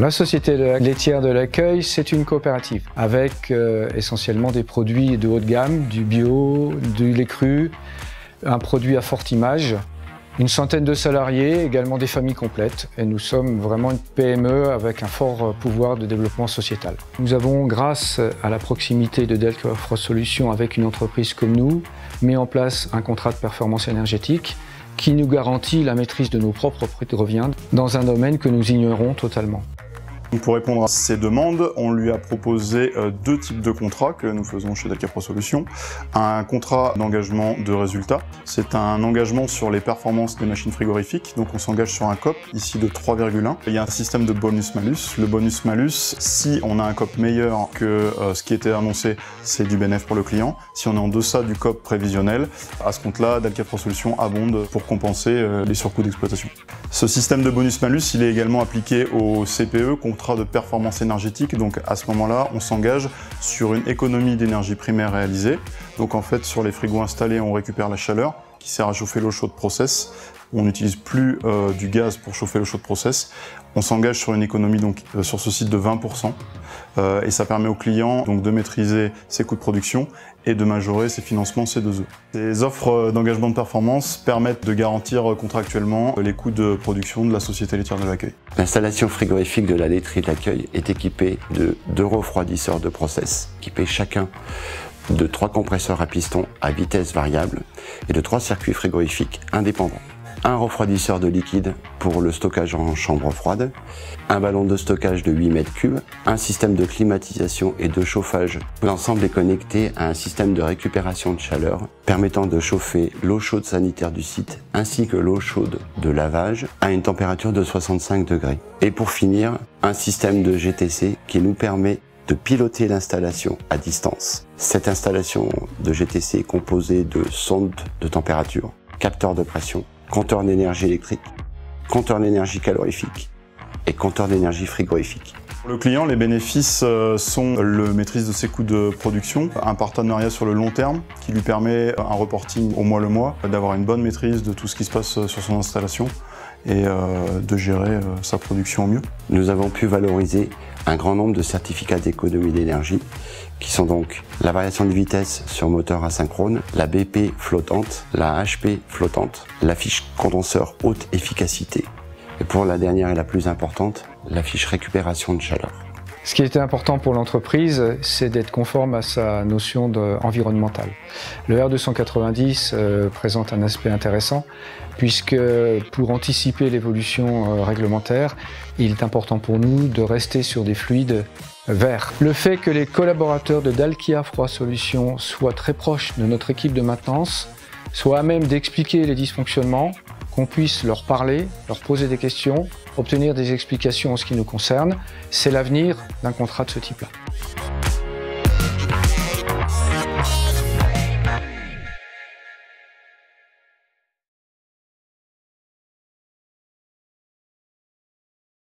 La société laitière de l'accueil, c'est une coopérative avec essentiellement des produits de haut de gamme, du bio, du lait cru, un produit à forte image, une centaine de salariés, également des familles complètes. Et nous sommes vraiment une PME avec un fort pouvoir de développement sociétal. Nous avons, grâce à la proximité de Dalkia Froid Solutions avec une entreprise comme nous, mis en place un contrat de performance énergétique qui nous garantit la maîtrise de nos propres prix de revient dans un domaine que nous ignorons totalement. Pour répondre à ces demandes, on lui a proposé deux types de contrats que nous faisons chez Dalkia Froid Solutions. Un contrat d'engagement de résultat, c'est un engagement sur les performances des machines frigorifiques, donc on s'engage sur un COP ici de 3,1. Il y a un système de bonus-malus. Le bonus-malus, si on a un COP meilleur que ce qui était annoncé, c'est du bénéfice pour le client. Si on est en deçà du COP prévisionnel, à ce compte-là, Dalkia Froid Solutions abonde pour compenser les surcoûts d'exploitation. Ce système de bonus-malus, il est également appliqué au CPE, contrat de performance énergétique. Donc à ce moment-là, on s'engage sur une économie d'énergie primaire réalisée. Donc en fait, sur les frigos installés, on récupère la chaleur qui sert à chauffer l'eau chaude process. On n'utilise plus du gaz pour chauffer l'eau chaude process. On s'engage sur une économie donc sur ce site de 20%. Et ça permet aux clients donc de maîtriser ses coûts de production et de majorer ses financements C2E. Ces offres d'engagement de performance permettent de garantir contractuellement les coûts de production de la société laitière de l'accueil. L'installation frigorifique de la laiterie de l'accueil est équipée de 2 refroidisseurs de process, équipés chacun de 3 compresseurs à piston à vitesse variable et de 3 circuits frigorifiques indépendants. Un refroidisseur de liquide pour le stockage en chambre froide, un ballon de stockage de 8 mètres cubes, un système de climatisation et de chauffage. L'ensemble est connecté à un système de récupération de chaleur permettant de chauffer l'eau chaude sanitaire du site ainsi que l'eau chaude de lavage à une température de 65 degrés. Et pour finir, un système de GTC qui nous permet de piloter l'installation à distance. Cette installation de GTC est composée de sondes de température, capteurs de pression, compteur d'énergie électrique, compteur d'énergie calorifique et compteur d'énergie frigorifique. Pour le client, les bénéfices sont la maîtrise de ses coûts de production, un partenariat sur le long terme qui lui permet un reporting au mois le mois, d'avoir une bonne maîtrise de tout ce qui se passe sur son installation et de gérer sa production au mieux. Nous avons pu valoriser un grand nombre de certificats d'économie d'énergie qui sont donc la variation de vitesse sur moteur asynchrone, la BP flottante, la HP flottante, la fiche condenseur haute efficacité et pour la dernière et la plus importante, la fiche récupération de chaleur. Ce qui était important pour l'entreprise, c'est d'être conforme à sa notion environnementale. Le R290 présente un aspect intéressant puisque pour anticiper l'évolution réglementaire, il est important pour nous de rester sur des fluides verts. Le fait que les collaborateurs de Dalkia Froid Solutions soient très proches de notre équipe de maintenance, soient à même d'expliquer les dysfonctionnements, qu'on puisse leur parler, leur poser des questions, obtenir des explications en ce qui nous concerne, c'est l'avenir d'un contrat de ce type-là.